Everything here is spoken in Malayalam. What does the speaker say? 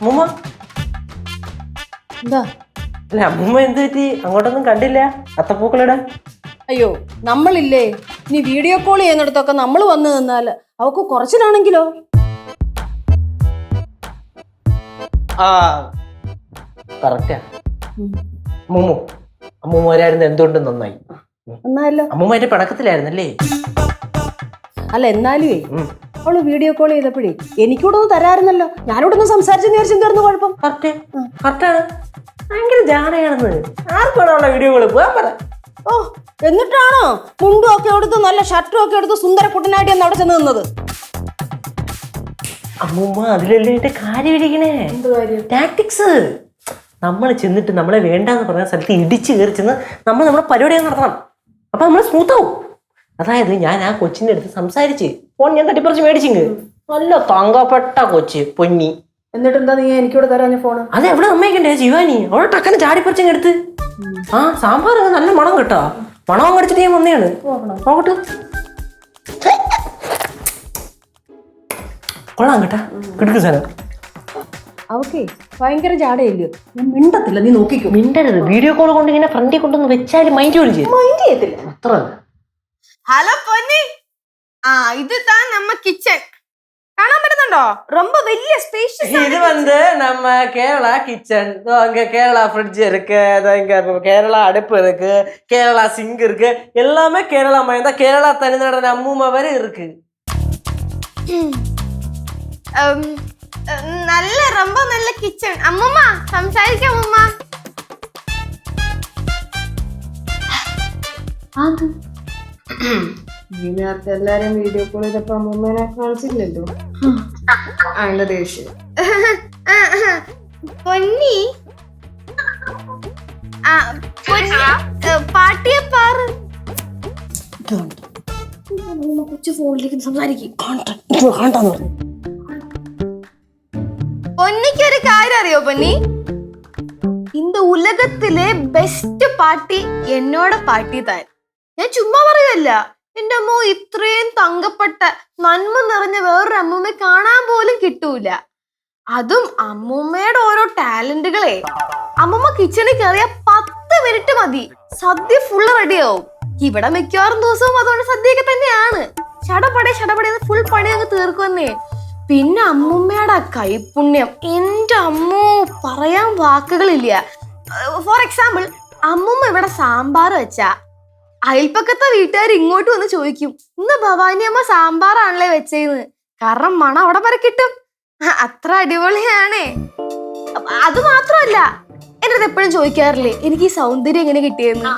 അമ്മൂമ്മ എന്താ? അല്ല അമ്മൂമ്മ എന്ത് പറ്റി? അങ്ങോട്ടൊന്നും കണ്ടില്ല അത്തപ്പൂക്കളിടാൻ. അയ്യോ നമ്മളില്ലേ ഇനി വീഡിയോ കോൾ ചെയ്യുന്നിടത്തൊക്കെ നമ്മൾ വന്നു നിന്നാല് അവക്ക് കുറച്ചിലാണെങ്കിലോ? ആ കറക്റ്റാ. അമ്മൂമ്മ അമ്മൂമ്മ വരായിരുന്നു, എന്തുകൊണ്ടും നന്നായി. എന്നാലോ? അമ്മൂമ്മ എന്റെ പടക്കത്തിലായിരുന്നല്ലേ? അല്ല എന്നാലുവേ അവള് വീഡിയോ കോൾ ചെയ്തപ്പോഴേ എനിക്കൂടെ ഒന്ന് തരാറുന്നല്ലോ. ഞാനിവിടെ ഒന്ന് സംസാരിച്ചെന്ന് വിചാരിച്ചു. എന്തായിരുന്നു കുഴപ്പം? കറക്റ്റാണ്. ഭയങ്കര ജാടയാണെന്ന്. ആർക്കാണ് അവളുടെ വീഡിയോ കോള് പോകാൻ പറ. ഓ എന്നിട്ടാണോ മുണ്ടും ഒക്കെ എടുത്ത് നല്ല ഷർട്ടും ഒക്കെ എടുത്ത് സുന്ദര കുട്ടനായിട്ട് എന്ന് അവിടെ ചെന്ന് നിന്നത്? അമ്മൂമ്മ അതിലല്ലേ എന്റെ കാര്യം ഇരിക്കണേ. ടാക്ടിക്സ്. നമ്മൾ ചെന്നിട്ട് നമ്മളെ വേണ്ടാന്ന് പറഞ്ഞ സ്ഥലത്ത് ഇടിച്ച് കയറി ചെന്ന് നമ്മൾ നമ്മുടെ പരിപാടികൾ നടത്തണം. അപ്പൊ നമ്മൾ സ്മൂത്ത് ആവും. അതായത് ഞാൻ ആ കൊച്ചിന്റെ അടുത്ത് സംസാരിച്ച് ഫോൺ ഞാൻ തട്ടിപ്പറിച്ച് മേടിച്ചിങ്. നല്ല തങ്കപ്പെട്ട കൊച്ച് പൊന്നി. എന്നിട്ട് എന്താ നീ എനിക്കൂടെ തരാഞ്ഞ ഫോണ്? അത് എവിടെ അമ്മയ്ക്കണ്ടേ ശിവാനി? അവളെ ടക്കനെ ചാടിപ്പറിച്ചങ്ങ് എടുത്ത്. ആ സാമ്പാർ നല്ല മണം കേട്ടോ. മണം കടിച്ചിട്ട് ഞാൻ വന്നെയാണ്. നോക്കട്ടെ, കൊള്ളാം കേട്ടാ. കിടക്ക് സാധനം. അവക്കേ ഭയങ്കര ജാടയില്ലയോ? ഞാൻ മിണ്ടത്തില്ല, നീ നോക്കിക്കോ. മിണ്ടരുത്. വീഡിയോ കോൾ കൊണ്ട് ഇങ്ങനെ ഫ്രണ്ടിൽ കൊണ്ടൊന്ന് വെച്ചാൽ മൈൻഡ് ചെയ്യത്തില്ല അത്ര. ഹലോ പൊന്നി, ഇത് താ നമ്മ കിച്ചൺ കാണാൻ പറ്റുന്നുണ്ടോ? ரொம்ப വലിയ സ്പേഷ്യസ്. இது வந்து நம்ம கேரளா கிச்சன். அங்க கேரளா ஃப்ரிட்ஜ் இருக்கு, இங்க கேரளா அடுப்பு இருக்கு, கேரளா சிங்க் இருக்கு. எல்லாமே கேரளா மயம் தான். கேரளா தனிநாடு அம்மூமா வரை இருக்கு. നല്ല ரொம்ப നല്ല കിച്ചൺ. അമ്മൂമ്മ സംസാരിക്കാം. അമ്മൂമ്മ ഇതിനകത്ത് എല്ലാരും വീഡിയോ കോൾ ചെയ്തപ്പോ അമ്മൂമ്മേനെ കാണിച്ചില്ലല്ലോ. അതിന്റെ ദേഷ്യം. പൊന്നി പാട്ടിയെ പാറ്. കൊച്ചു ഫോണിലേക്ക് സംസാരിക്കും. പൊന്നിക്ക് ഒരു കാര്യം അറിയോ പൊന്നി? இந்த உலகத்திலே பெஸ்ட் പാട്ടി എന്നോട് പാട്ടി താൻ. ഞാൻ ചുമ്മാ പറയുകയല്ല. എന്റെ അമ്മ ഇത്രയും തങ്കപ്പെട്ട നന്മ നിറഞ്ഞ വേറൊരു അമ്മൂമ്മയെ കാണാൻ പോലും കിട്ടൂല. അതും അമ്മൂമ്മയുടെ ഓരോ ടാലന്റുകളെ. അമ്മൂമ്മ കിച്ചണിൽ കയറിയ 10 മിനിറ്റ് മതി, സദ്യ ഫുള്ള് റെഡിയാവും. ഇവിടെ മിക്കവാറും ദിവസവും അതുകൊണ്ട് സദ്യയൊക്കെ തന്നെയാണ്. ഷടപടേ ഫുൾ പണി അങ്ങ് തീർക്കുവന്നേ. പിന്നെ അമ്മൂമ്മയുടെ കൈപുണ്യം എന്റെ അമ്മൂ പറയാൻ വാക്കുകളില്ല. ഫോർ എക്സാമ്പിൾ, അമ്മൂമ്മ ഇവിടെ സാമ്പാർ വെച്ചാ അയൽപ്പക്കത്തെ വീട്ടുകാർ ഇങ്ങോട്ട് വന്ന് ചോദിക്കും, ഇന്ന് ഭവാനി അമ്മ സാമ്പാറാണല്ലേ വെച്ചേന്ന്. കാരണം മണം അവിടെ വരെ കിട്ടും. അത്ര അടിപൊളിയാണേ. അത് മാത്രമല്ല, എന്റെ അടുത്ത് എപ്പോഴും ചോദിക്കാറില്ലേ എനിക്ക് ഈ സൗന്ദര്യം എങ്ങനെ കിട്ടിയെന്ന്.